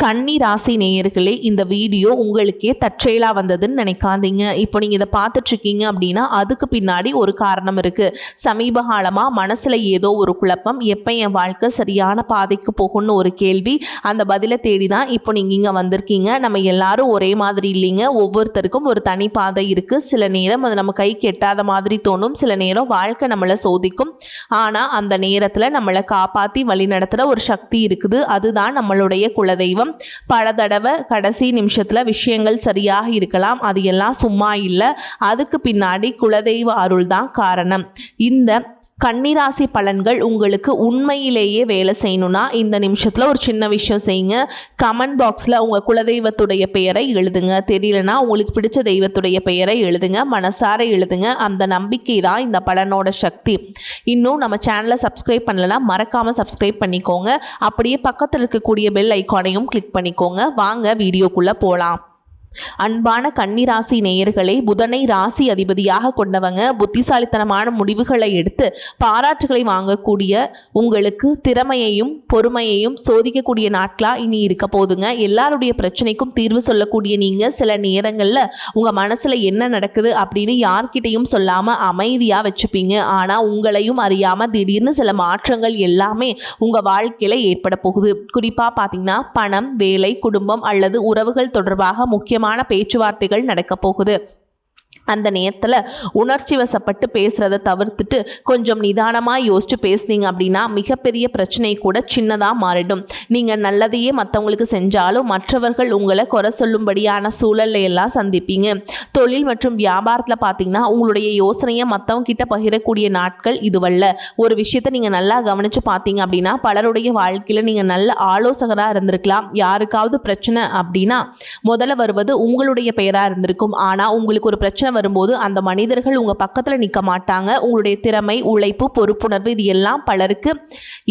கன்னி ராசி நேயர்களே, இந்த வீடியோ உங்களுக்கே தற்செயலாக வந்ததுன்னு நினைக்காதீங்க. இப்போ நீங்கள் இதை பார்த்துட்ருக்கீங்க அப்படின்னா அதுக்கு பின்னாடி ஒரு காரணம் இருக்குது. சமீப காலமாக மனசில் ஏதோ ஒரு குழப்பம், எப்போ என் வாழ்க்கை சரியான பாதைக்கு போகும்னு ஒரு கேள்வி. அந்த பதிலை தேடி தான் இப்போ நீங்கள் இங்கே வந்திருக்கீங்க. நம்ம எல்லாரும் ஒரே மாதிரி இல்லைங்க. ஒவ்வொருத்தருக்கும் ஒரு தனி பாதை இருக்குது. சில நேரம் அது நம்ம கை கெட்டாத மாதிரி தோணும், சில நேரம் வாழ்க்கை நம்மளை சோதிக்கும். ஆனால் அந்த நேரத்தில் நம்மளை காப்பாற்றி வழி நடத்துகிற ஒரு சக்தி இருக்குது. அதுதான் நம்மளுடைய குலதெய்வம். பல தடவை கடைசி நிமிஷத்துல விஷயங்கள் சரியாக இருக்கலாம், அது எல்லாம் சும்மா இல்லை. அதுக்கு பின்னாடி குலதெய்வ அருள் தான் காரணம். இந்த கன்னிராசி பலன்கள் உங்களுக்கு உண்மையிலேயே வேலை செய்யணும்னா இந்த நிமிஷத்தில் ஒரு சின்ன விஷயம் செய்யுங்க. கமெண்ட் பாக்ஸில் உங்கள் குலதெய்வத்துடைய பெயரை எழுதுங்க. தெரியலனா உங்களுக்கு பிடிச்ச தெய்வத்துடைய பெயரை எழுதுங்க, மனசார எழுதுங்க. அந்த நம்பிக்கை தான் இந்த பலனோட சக்தி. இன்னும் நம்ம சேனலை சப்ஸ்கிரைப் பண்ணலைன்னா மறக்காமல் சப்ஸ்கிரைப் பண்ணிக்கோங்க. அப்படியே பக்கத்தில் இருக்கக்கூடிய பெல் ஐக்கானையும் கிளிக் பண்ணிக்கோங்க. வாங்க வீடியோக்குள்ளே போகலாம். அன்பான கன்னிராசி நேயர்களே, புதனை ராசி அதிபதியாக கொண்டவங்க புத்திசாலித்தனமான முடிவுகளை எடுத்து பாராட்டுகளை வாங்கக்கூடிய உங்களுக்கு திறமையையும் பொறுமையையும் சோதிக்கக்கூடிய நாட்களா இனி இருக்க போதுங்க. எல்லாருடைய பிரச்சனைக்கும் தீர்வு சொல்லக்கூடிய நீங்க சில நேரங்களில் உங்க மனசுல என்ன நடக்குது அப்படின்னு யார்கிட்டையும் சொல்லாம அமைதியா வச்சுப்பீங்க. ஆனா உங்களையும் அறியாம திடீர்னு சில மாற்றங்கள் எல்லாமே உங்க வாழ்க்கையில ஏற்பட போகுது. குறிப்பா பாத்தீங்கன்னா பணம், வேலை, குடும்பம் அல்லது உறவுகள் தொடர்பாக முக்கியமான பேச்சுவார்த்தைகள் நடக்க போகுது. அந்த நேரத்தில் உணர்ச்சி வசப்பட்டு பேசுகிறத தவிர்த்துட்டு கொஞ்சம் நிதானமாக யோசிச்சு பேசுனீங்க அப்படின்னா மிகப்பெரிய பிரச்சனை கூட சின்னதாக மாறிடும். நீங்கள் நல்லதையே மற்றவங்களுக்கு செஞ்சாலும் மற்றவர்கள் உங்களை குறை சொல்லும்படியான சூழலை எல்லாம் சந்திப்பீங்க. தொழில் மற்றும் வியாபாரத்தில் பார்த்தீங்கன்னா உங்களுடைய யோசனையை மற்றவங்க கிட்ட பகிரக்கூடிய நாட்கள் இதுவல்ல. ஒரு விஷயத்தை நீங்கள் நல்லா கவனித்து பார்த்தீங்க அப்படின்னா பலருடைய வாழ்க்கையில் நீங்கள் நல்ல ஆலோசகராக இருந்திருக்கலாம். யாருக்காவது பிரச்சனை அப்படின்னா முதல்ல வருவது உங்களுடைய பெயராக இருந்திருக்கும். ஆனால் உங்களுக்கு ஒரு பிரச்சனை வரும்போது அந்த மனிதர்கள் உங்க பக்கத்துல நிற்க மாட்டாங்க. உங்களுடைய திறமை, உழைப்பு, பொறுப்புணர்வு இது எல்லாம் பலருக்கு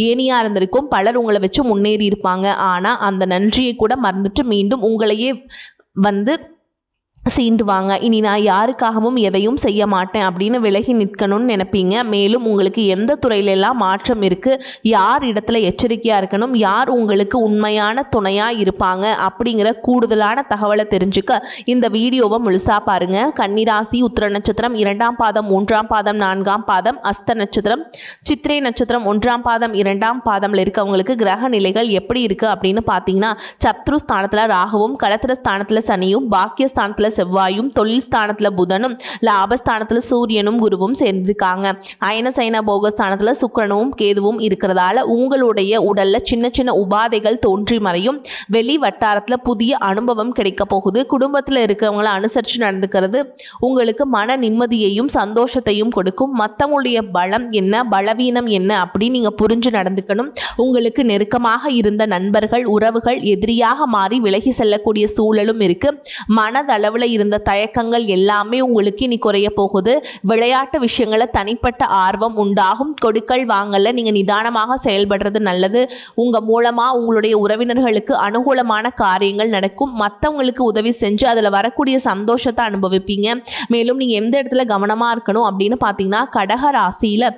ஏனியா இருந்திருக்கும். பலர் உங்களை வச்சு முன்னேறி இருப்பாங்க. ஆனா அந்த நன்றியை கூட மறந்துட்டு மீண்டும் உங்களையே வந்து சீண்டுவாங்க. இனி நான் யாருக்காகவும் எதையும் செய்ய மாட்டேன் அப்படின்னு விலகி நிற்கணும்னு நினைப்பீங்க. மேலும் உங்களுக்கு எந்த துறையிலெல்லாம் மாற்றம் இருக்குது, யார் இடத்துல எச்சரிக்கையாக இருக்கணும், யார் உங்களுக்கு உண்மையான துணையாக இருப்பாங்க அப்படிங்கிற கூடுதலான தகவலை தெரிஞ்சுக்க இந்த வீடியோவை முழுசாக பாருங்க. கன்னிராசி உத்திர நட்சத்திரம் 2ஆம் பாதம் 3ஆம் பாதம் 4ஆம் பாதம், அஸ்த நட்சத்திரம் சித்திரை நட்சத்திரம் 1ஆம் பாதம் 2ஆம் பாதம்ல இருக்கவங்களுக்கு கிரக நிலைகள் எப்படி இருக்குது அப்படின்னு பார்த்தீங்கன்னா சத்ரு ஸ்தானத்தில் ராகுவும், கலத்திர ஸ்தானத்தில் சனியும், பாக்கியஸ்தானத்தில் செவ்வாயும், தொழில் ஸ்தானத்துல புதனும், லாபஸ்தானத்துல சூரியனும் குருவும் சேர்ந்திருக்காங்க. அயன சைன போகஸ்தானத்துல சுக்கிரனும் கேதுவும் இருக்கிறதால உங்களுடைய உடல்ல சின்ன சின்ன உபாதைகள் தோன்றி மறையும். வெளி வட்டாரத்துல புதிய அனுபவம் கிடைக்க போகுது. குடும்பத்துல இருக்கிறவங்களை அனுசரித்து நடந்துக்கிறது உங்களுக்கு மன நிம்மதியையும் சந்தோஷத்தையும் கொடுக்கும். மற்றவங்களுடைய பலம் என்ன, பலவீனம் என்ன அப்படின்னு நீங்க புரிஞ்சு நடந்துக்கணும். உங்களுக்கு நெருக்கமாக இருந்த நண்பர்கள், உறவுகள் எதிரியாக மாறி விலகி செல்லக்கூடிய சூழலும் இருக்கு. மனதளவுல இருந்த தயக்கங்கள் எல்லாமே உங்களுக்கு இனி குறைய போகுது. விளையாட்டு விஷயங்கள தனிப்பட்ட ஆர்வம் உண்டாகும். கொடுக்கல் வாங்கல நீங்க நிதானமாக செயல்படுறது நல்லது. உங்க மூலமா உங்களுடைய உறவினர்களுக்கு அனுகூலமான காரியங்கள் நடக்கும். மற்றவங்களுக்கு உதவி செஞ்சு அதில் வரக்கூடிய சந்தோஷத்தை அனுபவிப்பீங்க. மேலும் நீங்க எந்த இடத்துல கவனமா இருக்கணும் அப்படின்னு பார்த்தீங்கன்னா கடக ராசியில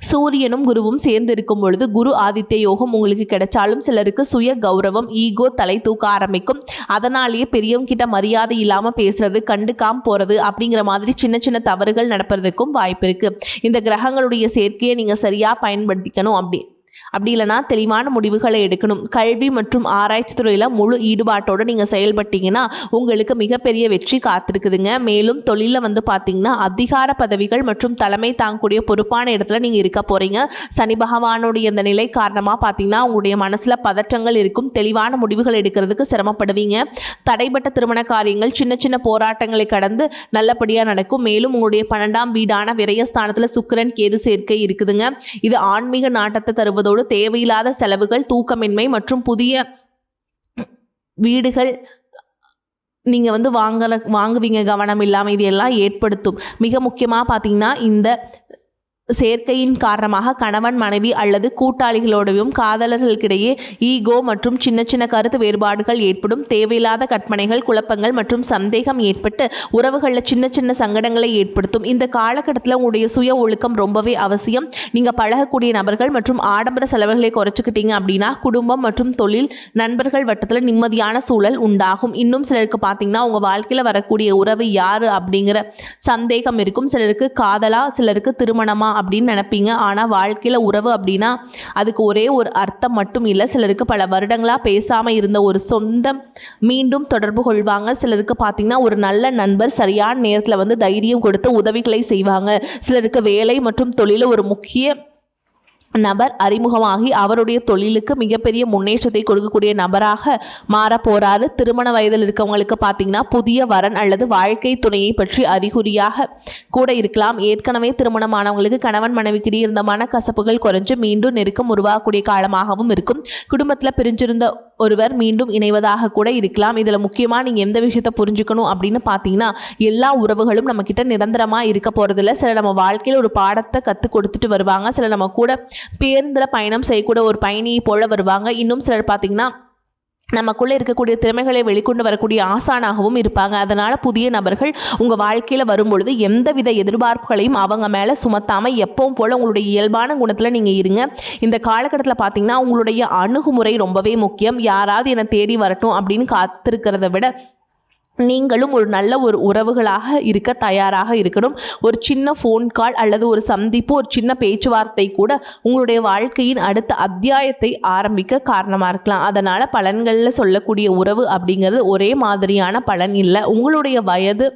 சூரியனும் குருவும் சேர்ந்து இருக்கும் பொழுது குரு ஆதித்ய யோகம் உங்களுக்கு கிடைச்சாலும் சிலருக்கு சுய கௌரவம், ஈகோ தலை தூக்க ஆரம்பிக்கும். அதனாலேயே பெரியவங்க கிட்ட மரியாதை இல்லாமல் பேசுறது, கண்டுக்காம போறது அப்படிங்கிற மாதிரி சின்ன சின்ன தவறுகள் நடப்பதற்கும் வாய்ப்பு இருக்கு. இந்த கிரகங்களுடைய சேர்க்கையை நீங்க சரியா பயன்படுத்திக்கணும். அப்படி இல்லைனா தெளிவான முடிவுகளை எடுக்கணும். கல்வி மற்றும் ஆராய்ச்சி துறையில் முழு ஈடுபாட்டோடு நீங்கள் செயல்பட்டீங்கன்னா உங்களுக்கு மிகப்பெரிய வெற்றி காத்திருக்குதுங்க. மேலும் தொழிலில் பார்த்தீங்கன்னா அதிகார பதவிகள் மற்றும் தலைமை தாங்கக்கூடிய பொறுப்பான இடத்துல நீங்கள் இருக்க போகிறீங்க. சனி பகவானுடைய இந்த நிலை காரணமாக பார்த்தீங்கன்னா உங்களுடைய மனசில் பதற்றங்கள் இருக்கும். தெளிவான முடிவுகள் எடுக்கிறதுக்கு சிரமப்படுவீங்க. தடைப்பட்ட திருமண காரியங்கள் சின்ன சின்ன போராட்டங்களை கடந்து நல்லபடியாக நடக்கும். மேலும் உங்களுடைய 12ஆம் வீடான விரயஸ்தானத்தில் சுக்கிரன் கேது சேர்க்கை இருக்குதுங்க. இது ஆன்மீக நாட்டத்தை தருவதோடு தேவையில்லாத செலவுகள், தூக்கமின்மை மற்றும் புதிய வீடுகள் நீங்க வாங்குவீங்க கவனம் இல்லாமல் இது எல்லாம் ஏற்படுத்தும். மிக முக்கியமாக பார்த்தீங்கன்னா இந்த சேர்க்கையின் காரணமாக கணவன் மனைவி அல்லது கூட்டாளிகளோடையும் காதலர்களுக்கிடையே ஈகோ மற்றும் சின்ன சின்ன கருத்து வேறுபாடுகள் ஏற்படும். தேவையில்லாத கற்பனைகள், குழப்பங்கள் மற்றும் சந்தேகம் ஏற்பட்டு உறவுகளில் சின்ன சின்ன சங்கடங்களை ஏற்படுத்தும். இந்த காலகட்டத்தில் உங்களுடைய சுய ஒழுக்கம் ரொம்பவே அவசியம். நீங்கள் பழகக்கூடிய நபர்கள் மற்றும் ஆடம்பர செலவுகளை குறைச்சிக்கிட்டீங்க அப்படின்னா குடும்பம் மற்றும் தொழில், நண்பர்கள் வட்டத்தில் நிம்மதியான சூழல் உண்டாகும். இன்னும் சிலருக்கு பார்த்தீங்கன்னா உங்கள் வாழ்க்கையில் வரக்கூடிய உறவு யார் அப்படிங்கிற சந்தேகம் இருக்கும். சிலருக்கு காதலா, சிலருக்கு திருமணமா அப்படின்னு நினைப்பீங்க. ஆனால் வாழ்க்கையில் உறவு அப்படின்னா அதுக்கு ஒரே ஒரு அர்த்தம் மட்டும் இல்லை. சிலருக்கு பல வருடங்களாக பேசாமல் இருந்த ஒரு சொந்தம் மீண்டும் தொடர்பு கொள்வாங்க. சிலருக்கு பார்த்தீங்கன்னா ஒரு நல்ல நண்பர் சரியான நேரத்தில் வந்து தைரியம் கொடுத்து உதவிகளை செய்வாங்க. சிலருக்கு வேலை மற்றும் தொழிலில் ஒரு முக்கிய நபர் அறிமுகமாகி அவருடைய தொழிலுக்கு மிகப்பெரிய முன்னேற்றத்தை கொடுக்கக்கூடிய நபராக மாற போறாரு. திருமண வயதில் இருக்கவங்களுக்கு பார்த்தீங்கன்னா புதிய வரன் அல்லது வாழ்க்கை துணையை பற்றி அறிகுறியாக கூட இருக்கலாம். ஏற்கனவே திருமணமானவங்களுக்கு கணவன் மனைவிக்கிடையே இருந்த மனக்கசப்புகள் குறைஞ்சு மீண்டும் நெருக்கம் உருவாகக்கூடிய காலமாகவும் இருக்கும். குடும்பத்தில் பிரிஞ்சிருந்த ஒருவர் மீண்டும் இணைவதாக கூட இருக்கலாம். இதில் முக்கியமாக நீங்கள் எந்த விஷயத்தை புரிஞ்சுக்கணும் அப்படின்னு பார்த்தீங்கன்னா எல்லா உறவுகளும் நம்மக்கிட்ட நிரந்தரமாக இருக்க போகிறதில்ல. சில நம்ம வாழ்க்கையில் ஒரு பாடத்தை கற்றுக் கொடுத்துட்டு வருவாங்க. சில நம்ம கூட பேருந்தில் பயணம் செய்யக்கூட ஒரு பயணியை போல வருவாங்க. இன்னும் சிலர் பார்த்தீங்கன்னா நமக்குள்ளே இருக்கக்கூடிய திறமைகளை வெளிக்கொண்டு வரக்கூடிய ஆசானாகவும் இருப்பாங்க. அதனால் புதிய நபர்கள் உங்கள் வாழ்க்கையில் வரும்பொழுது எந்தவித எதிர்பார்ப்புகளையும் அவங்க மேலே சுமத்தாமல் எப்பவும் போல் உங்களுடைய இயல்பான குணத்தில் நீங்கள் இருங்க. இந்த காலகட்டத்தில் பார்த்தீங்கன்னா உங்களுடைய அணுகுமுறை ரொம்பவே முக்கியம். யாராவது என்னை தேடி வரட்டும் அப்படின்னு காத்திருக்கிறத விட நீங்களும் ஒரு நல்ல ஒரு உறவுகளாக இருக்க தயாராக இருக்கணும். ஒரு சின்ன ஃபோன் கால் அல்லது ஒரு சந்திப்பு, ஒரு சின்ன பேச்சுவார்த்தை கூட உங்களுடைய வாழ்க்கையின் அடுத்த அத்தியாயத்தை ஆரம்பிக்க காரணமாக இருக்கலாம். அதனால் பலன்களில் சொல்லக்கூடிய உறவு அப்படிங்கிறது ஒரே மாதிரியான பலன் இல்லை. உங்களுடைய வயது,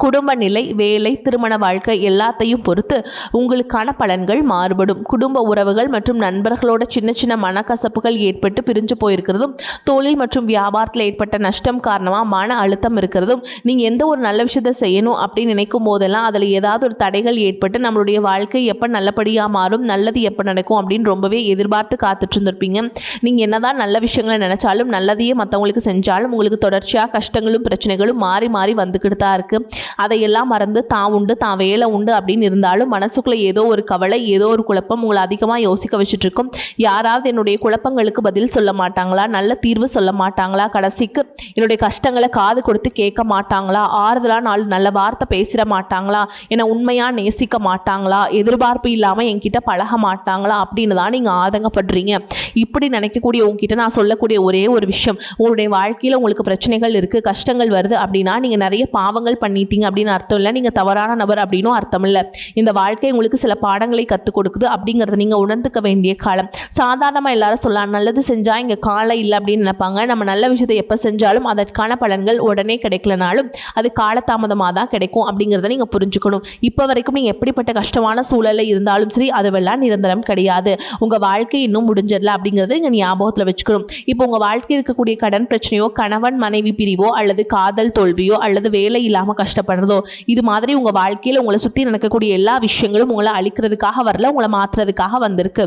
குடும்ப நிலை, வேலை, திருமண வாழ்க்கை எல்லாத்தையும் பொறுத்து உங்களுக்கான பலன்கள் மாறுபடும். குடும்ப உறவுகள் மற்றும் நண்பர்களோட சின்ன சின்ன மனக்கசப்புகள் ஏற்பட்டு பிரிஞ்சு போயிருக்கிறதும், தொழில் மற்றும் வியாபாரத்தில் ஏற்பட்ட நஷ்டம் காரணமாக மன அழுத்தம் இருக்கிறதும், நீங்கள் எந்த ஒரு நல்ல விஷயத்தை செய்யணும் அப்படின்னு நினைக்கும் போதெல்லாம் அதில் ஏதாவது ஒரு தடைகள் ஏற்பட்டு நம்மளுடைய வாழ்க்கை எப்போ நல்லபடியாக மாறும், நல்லது எப்போ நடக்கும் அப்படின்னு ரொம்பவே எதிர்பார்த்து காத்துட்டு இருந்திருப்பீங்க. நீங்கள் என்னதான் நல்ல விஷயங்களை நினைச்சாலும், நல்லதையே மற்றவங்களுக்கு செஞ்சாலும் உங்களுக்கு தொடர்ச்சியாக கஷ்டங்களும் பிரச்சனைகளும் மாறி மாறி வந்துக்கிட்டு தான் இருக்குது. அதையெல்லாம் மறந்து தான் உண்டு, தான் வேலை உண்டு அப்படின்னு இருந்தாலும் மனசுக்குள்ளே ஏதோ ஒரு கவலை, ஏதோ ஒரு குழப்பம் உங்களை அதிகமாக யோசிக்க வச்சுட்டு இருக்கும். யாராவது என்னுடைய குழப்பங்களுக்கு பதில் சொல்ல மாட்டாங்களா, நல்ல தீர்வு சொல்ல மாட்டாங்களா, கடைசிக்கு என்னுடைய கஷ்டங்களை காது கொடுத்து கேட்க மாட்டாங்களா, ஆறுதலாக நாலு நல்ல வார்த்தை பேசிட மாட்டாங்களா, என்னை உண்மையாக நேசிக்க மாட்டாங்களா, எதிர்பார்ப்பு இல்லாமல் என்கிட்ட பழக மாட்டாங்களா அப்படின்னு தான் நீங்கள் ஆதங்கப்படுறீங்க. இப்படி நினைக்கக்கூடிய உங்ககிட்ட நான் சொல்லக்கூடிய ஒரே ஒரு விஷயம், உங்களுடைய வாழ்க்கையில் உங்களுக்கு பிரச்சனைகள் இருக்குது, கஷ்டங்கள் வருது அப்படின்னா நீங்கள் நிறைய பாவங்கள் பண்ணிட்டீங்க அப்படின்னு அர்த்தம் இல்லை. நீங்கள் தவறான நபர் அப்படின்னும் அர்த்தம் இல்லை. இந்த வாழ்க்கை உங்களுக்கு சில பாடங்களை கற்றுக் கொடுக்குது அப்படிங்கிறத நீங்கள் உணர்ந்துக்க வேண்டிய காலம். சாதாரணமாக எல்லாரும் சொல்லலாம், நல்லது செஞ்சால் இங்கே காலம் இல்லை அப்படின்னு நினைப்பாங்க. நம்ம நல்ல விஷயத்தை எப்போ செஞ்சாலும் அதற்கான பலன்கள் உடனே கிடைக்கலனாலும் அது காலதாமதமாக தான் கிடைக்கும் அப்படிங்கிறத நீங்கள் புரிஞ்சுக்கணும். இப்போ வரைக்கும் நீங்கள் எப்படிப்பட்ட கஷ்டமான சூழலில் இருந்தாலும் சரி, அதுவெல்லாம் நிரந்தரம் கிடையாது. உங்கள் வாழ்க்கை இன்னும் முடிஞ்சிடல அப்படிங்கிறத இங்கே ஞாபகத்தில் வச்சுக்கணும். இப்போ உங்கள் வாழ்க்கையில் இருக்கக்கூடிய கடன் பிரச்சனையோ, கணவன் மனைவி பிரிவோ, அல்லது காதல் தோல்வியோ, அல்லது வேலை இல்லாமல் கஷ்டப்படுறதோ, இது மாதிரி உங்கள் வாழ்க்கையில் உங்களை சுற்றி நடக்கக்கூடிய எல்லா விஷயங்களும் உங்களை அழிக்கிறதுக்காக வரல, உங்களை மாற்றுறதுக்காக வந்திருக்கு.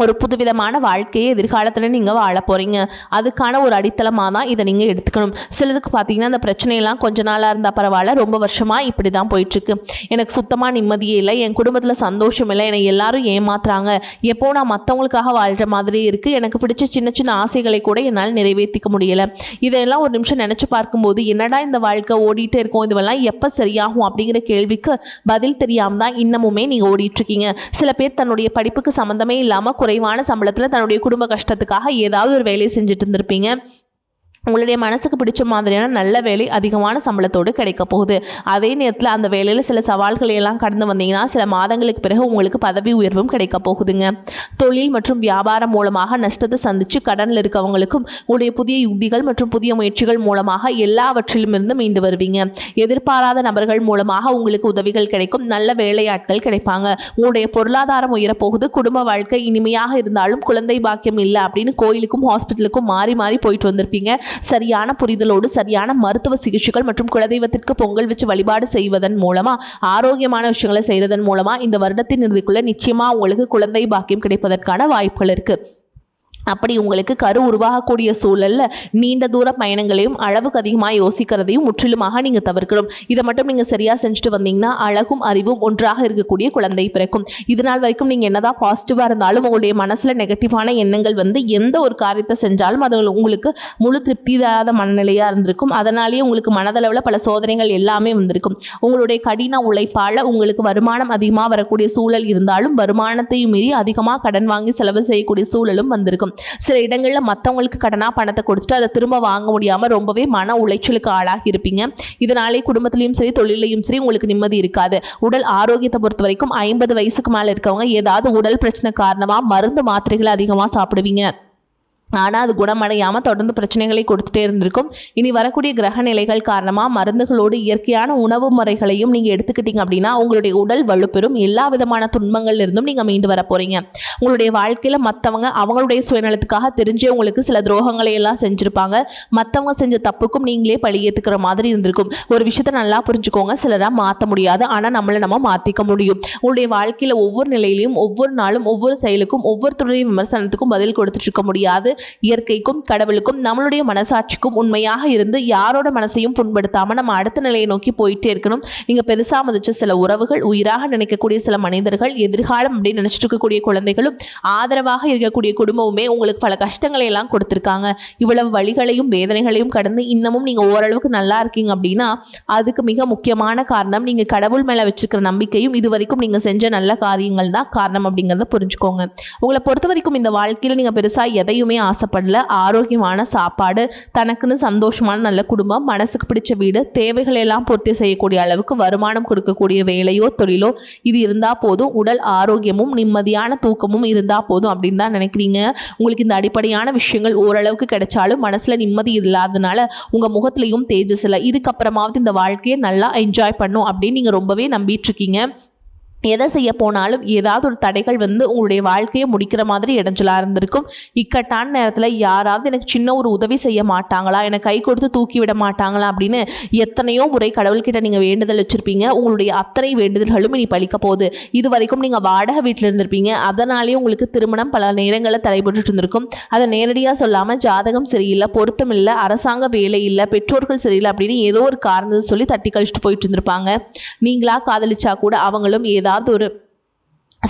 ஒரு புதுவிதமான வாழ்க்கையை எதிர்காலத்தில் நீங்கள் வாழ போகிறீங்க. அதுக்கான ஒரு அடித்தளமாக தான் இதை நீங்கள் எடுத்துக்கணும். சிலருக்கு பார்த்தீங்கன்னா இந்த பிரச்சனையெல்லாம் கொஞ்ச நாளாக இருந்தால் பரவாயில்ல, ரொம்ப வருஷமாக இப்படி தான் போயிட்டுருக்கு, எனக்கு சுத்தமாக நிம்மதியே இல்லை, என் குடும்பத்தில் சந்தோஷம் இல்லை, என்னை எல்லாரும் ஏமாத்துறாங்க, எப்போ நான் மற்றவங்களுக்காக வாழ்கிற மாதிரி இருக்குது, எனக்கு பிடிச்ச சின்ன சின்ன ஆசைகளை கூட என்னால் நிறைவேற்றிக்க முடியலை. இதெல்லாம் ஒரு நிமிஷம் நினச்சி பார்க்கும்போது என்னடா இந்த வாழ்க்கை ஓடிட்டே இருக்கும், இதுவெல்லாம் எப்போ சரியாகும் அப்படிங்கிற கேள்விக்கு பதில் தெரியாமல் தான் இன்னமுமே நீங்கள் ஓடிட்டுருக்கீங்க. சில பேர் தன்னுடைய படிப்புக்கு சம்மந்தமே இல்லாமல் குறைவான சம்பளத்தில் தன்னுடைய குடும்ப கஷ்டத்துக்காக ஏதாவது ஒரு வேலையை செஞ்சுட்டு இருந்திருப்பீங்க. உங்களுடைய மனசுக்கு பிடிச்ச மாதிரியான நல்ல வேலை அதிகமான சம்பளத்தோடு கிடைக்க போகுது. அதே நேரத்தில் அந்த வேலையில் சில சவால்களை எல்லாம் கடந்து வந்தீங்கன்னா சில மாதங்களுக்கு பிறகு உங்களுக்கு பதவி உயர்வும் கிடைக்க போகுதுங்க. தொழில் மற்றும் வியாபாரம் மூலமாக நஷ்டத்தை சந்தித்து கடனில் இருக்கவங்களுக்கும் உங்களுடைய புதிய யுக்திகள் மற்றும் புதிய முயற்சிகள் மூலமாக எல்லாவற்றிலும் இருந்து மீண்டு வருவீங்க. எதிர்பாராத நபர்கள் மூலமாக உங்களுக்கு உதவிகள் கிடைக்கும். நல்ல வேலையாட்கள் கிடைப்பாங்க. உங்களுடைய பொருளாதாரம் உயரப்போகுது. குடும்ப வாழ்க்கை இனிமையாக இருந்தாலும் குழந்தை பாக்கியம் இல்லை அப்படின்னு கோயிலுக்கும் ஹாஸ்பிட்டலுக்கும் மாறி மாறி போயிட்டு வந்திருப்பீங்க. சரியான புரிதலோடு சரியான மருத்துவ சிகிச்சைகள் மற்றும் குலதெய்வத்திற்கு பொங்கல் வச்சு வழிபாடு செய்வதன் மூலமா, ஆரோக்கியமான விஷயங்களை செய்வதன் மூலமா இந்த வருடத்தின் இறுதிக்குள்ள நிச்சயமா உங்களுக்கு குழந்தை பாக்கியம் கிடைப்பதற்கான வாய்ப்புகள் இருக்கு. அப்படி உங்களுக்கு கரு உருவாகக்கூடிய சூழல்ல நீண்ட தூர பயணங்களையும் அளவுக்கு அதிகமாக யோசிக்கிறதையும் முற்றிலுமாக நீங்கள் தவிர்க்கணும். இதை மட்டும் நீங்கள் சரியாக செஞ்சுட்டு வந்தீங்கன்னா அழகும் அறிவும் ஒன்றாக இருக்கக்கூடிய குழந்தை பிறக்கும். இதனால் வரைக்கும் நீங்கள் என்னதான் பாசிட்டிவாக இருந்தாலும் உங்களுடைய மனசில் நெகட்டிவான எண்ணங்கள் வந்து எந்த ஒரு காரியத்தை செஞ்சாலும் அது உங்களுக்கு முழு திருப்தி தராத மனநிலையாக இருந்திருக்கும். அதனாலேயே உங்களுக்கு மனதளவில் பல சோதனைகள் எல்லாமே வந்திருக்கும். உங்களுடைய கடின உழைப்பால் உங்களுக்கு வருமானம் அதிகமாக வரக்கூடிய சூழல் இருந்தாலும் வருமானத்தையும் மீறி அதிகமாக கடன் வாங்கி செலவு செய்யக்கூடிய சூழலும் வந்திருக்கும். சில இடங்களில் மற்றவங்களுக்கு கடனாக பணத்தை கொடுத்துட்டு அதை திரும்ப வாங்க முடியாமல் ரொம்பவே மன உளைச்சலுக்கு ஆளாகி இருப்பீங்க. இதனாலே குடும்பத்திலையும் சரி தொழிலையும் சரி உங்களுக்கு நிம்மதி இருக்காது. உடல் ஆரோக்கியத்தை பொறுத்த வரைக்கும் 50 வயசுக்கு மேலே இருக்கவங்க ஏதாவது உடல் பிரச்சனை காரணமாக மருந்து மாத்திரைகளை அதிகமாக சாப்பிடுவீங்க. ஆனால் அது குணமடையாமல் தொடர்ந்து பிரச்சனைகளை கொடுத்துட்டே இருந்திருக்கும். இனி வரக்கூடிய கிரக நிலைகள் காரணமாக மருந்துகளோடு இயற்கையான உணவு முறைகளையும் நீங்கள் எடுத்துக்கிட்டீங்க அப்படின்னா உங்களுடைய உடல் வலுப்பெறும். எல்லா விதமான துன்பங்கள்ல இருந்தும் நீங்கள் மீண்டு வர போகிறீங்க. உங்களுடைய வாழ்க்கையில் மற்றவங்க அவங்களுடைய சுயநலத்துக்காக தெரிஞ்சே உங்களுக்கு சில துரோகங்களை எல்லாம் செஞ்சுருப்பாங்க. மற்றவங்க செஞ்ச தப்புக்கும் நீங்களே பழி ஏற்றுக்கிற மாதிரி இருந்திருக்கும். ஒரு விஷயத்தை நல்லா புரிஞ்சுக்கோங்க, சிலராக மாற்ற முடியாது, ஆனால் நம்மளை நம்ம மாற்றிக்க முடியும். உங்களுடைய வாழ்க்கையில் ஒவ்வொரு நிலையிலையும் ஒவ்வொரு நாளும் ஒவ்வொரு செயலுக்கும் ஒவ்வொருத்தருடைய விமர்சனத்துக்கும் பதில் கொடுத்துட்டு இருக்க முடியாது. இயற்கைக்கும் கடவுளுக்கும் நம்மளுடைய மனசாட்சிக்கும் உண்மையாக இருந்து யாரோட மனசையும் புண்படுத்தாம நம்ம அடுத்த நிலையை நோக்கி போயிட்டே இருக்கணும். நீங்க பெருசா மதிச்ச சில உறவுகள், உயிராக நினைக்கக்கூடிய சில மனிதர்கள், எதிர்காலம் அப்படின்னு நினைச்சிட்டு இருக்கக்கூடிய குழந்தைகளும், ஆதரவாக இருக்கக்கூடிய குடும்பமுமே உங்களுக்கு பல கஷ்டங்களை எல்லாம் கொடுத்திருக்காங்க. இவ்வளவு வழிகளையும் வேதனைகளையும் கடந்து இன்னமும் நீங்க ஓரளவுக்கு நல்லா இருக்கீங்க அப்படின்னா அதுக்கு மிக முக்கியமான காரணம் நீங்க கடவுள் மேல வச்சிருக்கிற நம்பிக்கையும் இது வரைக்கும் நீங்க செஞ்ச நல்ல காரியங்கள் தான் காரணம் அப்படிங்கிறத புரிஞ்சுக்கோங்க. உங்களை பொறுத்த வரைக்கும் இந்த வாழ்க்கையில நீங்க பெருசா எதையுமே ஆசைப்படல. ஆரோக்கியமான சாப்பாடு, தனக்குன்னு சந்தோஷமான நல்ல குடும்பம், மனசுக்கு பிடிச்ச வீடு, தேவைகளை எல்லாம் பூர்த்தி செய்யக்கூடிய அளவுக்கு வருமானம் கொடுக்கக்கூடிய வேலையோ தொழிலோ இது இருந்தா போதும். உடல் ஆரோக்கியமும் நிம்மதியான தூக்கமும் இருந்தா போதும் அப்படின்னு தான் நினைக்கிறீங்க. உங்களுக்கு இந்த அடிப்படையான விஷயங்கள் ஓரளவுக்கு கிடைச்சாலும் மனசுல நிம்மதி இல்லாதனால உங்க முகத்திலையும் தேஜஸ் இல்லை. இதுக்கப்புறமாவது இந்த வாழ்க்கையை நல்லா என்ஜாய் பண்ணும் அப்படின்னு நீங்க ரொம்பவே நம்பிட்டு இருக்கீங்க. எதை செய்ய போனாலும் ஏதாவது ஒரு தடைகள் வந்து உங்களுடைய வாழ்க்கையை முடிக்கிற மாதிரி இடைஞ்சலாக இருந்திருக்கும். இக்கட்டான நேரத்தில் யாராவது எனக்கு சின்ன ஒரு உதவி செய்ய மாட்டாங்களா, எனக்கு கை கொடுத்து தூக்கி விட மாட்டாங்களா அப்படின்னு எத்தனையோ முறை கடவுள்கிட்ட நீங்கள் வேண்டுதல் வச்சுருப்பீங்க. உங்களுடைய அத்தனை வேண்டுதல்களும் இனி பலிக்க போகுது. இது வரைக்கும் நீங்கள் வாடகை வீட்டில் இருந்திருப்பீங்க. அதனாலேயே உங்களுக்கு திருமணம் பல நேரங்களில் தடைபட்டு இருந்திருக்கும். அதை நேரடியாக சொல்லாமல் ஜாதகம் சரியில்லை, பொருத்தம் இல்லை, அரசாங்க வேலை இல்லை, பெற்றோர்கள் சரியில்லை அப்படின்னு ஏதோ ஒரு காரணத்தை சொல்லி தட்டி கழிச்சிட்டு போயிட்டு இருந்திருப்பாங்க. நீங்களா காதலிச்சா கூட அவங்களும் ஏதாவது ஒரு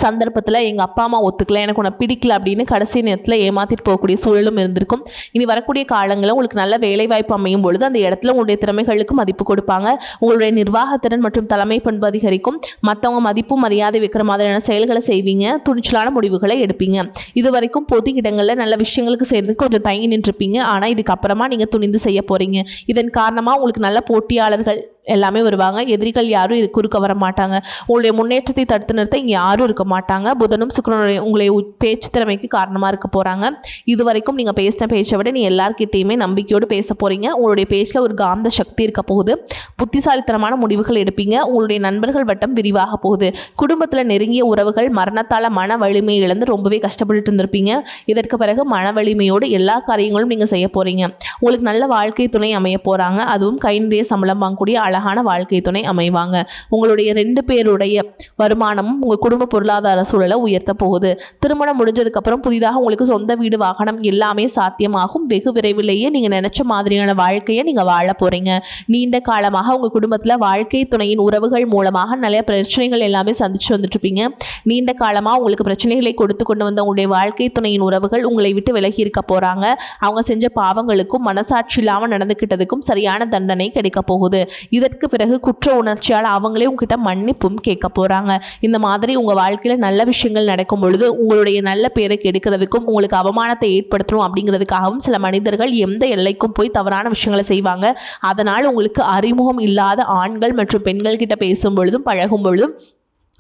சந்தர்ப்பத்தில் எங்கள் அப்பா அம்மா ஒத்துக்கல, எனக்கு உன்னை பிடிக்கல அப்படின்னு கடைசி நேரத்தில் ஏமாற்றிட்டு போகக்கூடிய சூழலும் இருந்திருக்கும். இனி வரக்கூடிய காலங்களில் உங்களுக்கு நல்ல வேலைவாய்ப்பு அமையும் பொழுது அந்த இடத்துல உங்களுடைய திறமைகளுக்கு மதிப்பு கொடுப்பாங்க. உங்களுடைய நிர்வாகத்திறன் மற்றும் தலைமை பண்பு அதிகரிக்கும். மற்றவங்க மதிப்பு மரியாதை வைக்கிற மாதிரியான செயல்களை செய்வீங்க. துணிச்சலான முடிவுகளை எடுப்பீங்க. இது வரைக்கும் பொது இடங்களில் நல்ல விஷயங்களுக்கு செய்கிறதுக்கு கொஞ்சம் தயங்கி நின்றுருப்பீங்க. ஆனால் இதுக்கப்புறமா நீங்கள் துணிந்து செய்ய போகிறீங்க. இதன் காரணமாக உங்களுக்கு நல்ல போட்டியாளர்கள் எல்லாமே வருவாங்க. எதிரிகள் யாரும் குறுக்க வர மாட்டாங்க. உங்களுடைய முன்னேற்றத்தை தடுத்து நிறுத்த இங்கே யாரும் இருக்க மாட்டாங்க. புதனும் சுக்கிரனுடைய உங்களுடைய பேச்சு திறமைக்கு காரணமாக இருக்க போகிறாங்க. இது வரைக்கும் நீங்கள் பேசின பேச்சை விட நீ எல்லார்கிட்டையுமே நம்பிக்கையோடு பேச போகிறீங்க. உங்களுடைய பேச்சில் ஒரு காந்த சக்தி இருக்க போகுது. புத்திசாலித்தனமான முடிவுகள் எடுப்பீங்க. உங்களுடைய நண்பர்கள் வட்டம் விரிவாக போகுது. குடும்பத்தில் நெருங்கிய உறவுகள் மரணத்தால் மன வலிமையை இழந்து ரொம்பவே கஷ்டப்பட்டு இருந்திருப்பீங்க. இதற்கு பிறகு மன வலிமையோடு எல்லா காரியங்களும் நீங்கள் செய்ய போகிறீங்க. உங்களுக்கு நல்ல வாழ்க்கை துணை அமைய போகிறாங்க. அதுவும் கை நிறைய சம்பளம் வாங்கக்கூடிய அழகான வாழ்க்கை துணை அமைவாங்க. உங்களுடைய 2 பேருடைய வருமானமும் உங்கள் குடும்ப பொருளாதார சூழலை உயர்த்த போகுது. திருமணம் முடிஞ்சதுக்கப்புறம் புதிதாக உங்களுக்கு சொந்த வீடு, வாகனம் எல்லாமே சாத்தியமாகும். வெகு விரைவிலேயே நீங்கள் நினைச்ச மாதிரியான வாழ்க்கையை நீங்கள் வாழ போகிறீங்க. நீண்ட காலமாக உங்கள் குடும்பத்தில் வாழ்க்கை துணையின் உறவுகள் மூலமாக நிறைய பிரச்சனைகள் எல்லாமே சந்திச்சு வந்துட்டுருப்பீங்க. நீண்ட காலமாக உங்களுக்கு பிரச்சனைகளை கொடுத்து கொண்டு வந்த உங்களுடைய வாழ்க்கை துணையின் உறவுகள் உங்களை விட்டு விலகி இருக்க போகிறாங்க. அவங்க செஞ்ச பாவங்களுக்கும் மனசாட்சி இல்லாமல் நடந்துக்கிட்டதுக்கும் சரியான தண்டனை கிடைக்க போகுது. இதற்கு பிறகு குற்ற உணர்ச்சியால் அவங்களே உங்ககிட்ட மன்னிப்பும் கேட்க போகிறாங்க. இந்த மாதிரி உங்கள் வாழ்க்கையில் நல்ல விஷயங்கள் நடக்கும் பொழுது உங்களுடைய நல்ல பேரை கெடுக்கிறதுக்கும் உங்களுக்கு அவமானத்தை ஏற்படுத்தணும் அப்படிங்கிறதுக்காகவும் சில மனிதர்கள் எந்த எல்லைக்கும் போய் தவறான விஷயங்களை செய்வாங்க. அதனால் உங்களுக்கு அறிமுகம் இல்லாத ஆண்கள் மற்றும் பெண்கள் கிட்ட பேசும் பொழுதும் பழகும் பொழுதும்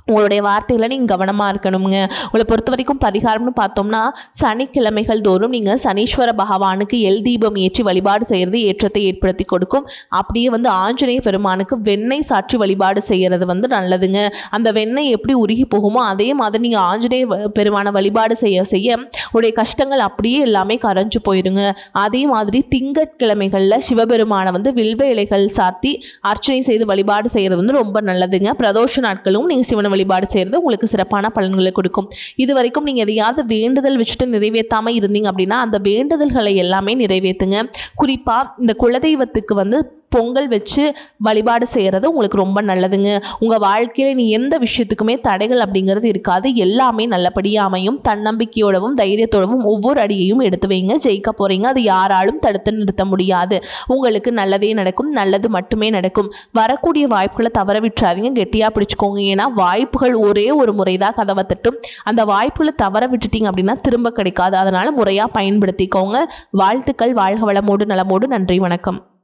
உங்களுடைய வார்த்தைகளை நீங்கள் கவனமாக இருக்கணுங்க. உங்களை பொறுத்த வரைக்கும் பரிகாரம்னு பார்த்தோம்னா சனிக்கிழமைகள் தோறும் நீங்கள் சனீஸ்வர பகவானுக்கு எல் தீபம் ஏற்றி வழிபாடு செய்கிறது ஏற்றத்தை ஏற்படுத்தி கொடுக்கும். அப்படியே வந்து ஆஞ்சநேய பெருமானுக்கு வெண்ணெய் சாற்றி வழிபாடு செய்கிறது வந்து நல்லதுங்க. அந்த வெண்ணெய் எப்படி உருகி போகுமோ அதே மாதிரி நீங்கள் ஆஞ்சநேய பெருமானை வழிபாடு செய்ய செய்ய உடைய கஷ்டங்கள் அப்படியே எல்லாமே கரைஞ்சு போயிருங்க. அதே மாதிரி திங்கட்கிழமைகளில் சிவபெருமானை வந்து வில்வ இலைகள் சாத்தி அர்ச்சனை செய்து வழிபாடு செய்கிறது வந்து ரொம்ப நல்லதுங்க. பிரதோஷ நாட்களும் நீங்கள் சிவனை வழிபாடு செய்கிறது உங்களுக்கு சிறப்பான பலன்களை கொடுக்கும். இது வரைக்கும் நீங்கள் எதையாவது வேண்டுதல் வச்சுட்டு நிறைவேற்றாமல் இருந்தீங்க அப்படின்னா அந்த வேண்டுதல்களை எல்லாமே நிறைவேற்றுங்க. குறிப்பாக இந்த குலதெய்வத்துக்கு பொங்கல் வச்சு வழிபாடு செய்கிறது உங்களுக்கு ரொம்ப நல்லதுங்க. உங்கள் வாழ்க்கையில் நீ எந்த விஷயத்துக்குமே தடைகள் அப்படிங்கிறது இருக்காது. எல்லாமே நல்லபடியாக அமையும். தன்னம்பிக்கையோடவும் தைரியத்தோடவும் ஒவ்வொரு அடியையும் எடுத்து வைங்க. ஜெயிக்க போகிறீங்க. அது யாராலும் தடுத்து நிறுத்த முடியாது. உங்களுக்கு நல்லதே நடக்கும். நல்லது மட்டுமே நடக்கும். வரக்கூடிய வாய்ப்புகளை தவற விட்டுறாதீங்க. கெட்டியாக பிடிச்சிக்கோங்க. ஏன்னா வாய்ப்புகள் ஒரே ஒரு முறை தான் கதவை தட்டும். அந்த வாய்ப்புகளை தவற விட்டுட்டீங்க அப்படின்னா திரும்ப கிடைக்காது. அதனால் முறையாக பயன்படுத்திக்கோங்க. வாழ்த்துக்கள். வாழ்க வளமோடு நலமோடு. நன்றி. வணக்கம்.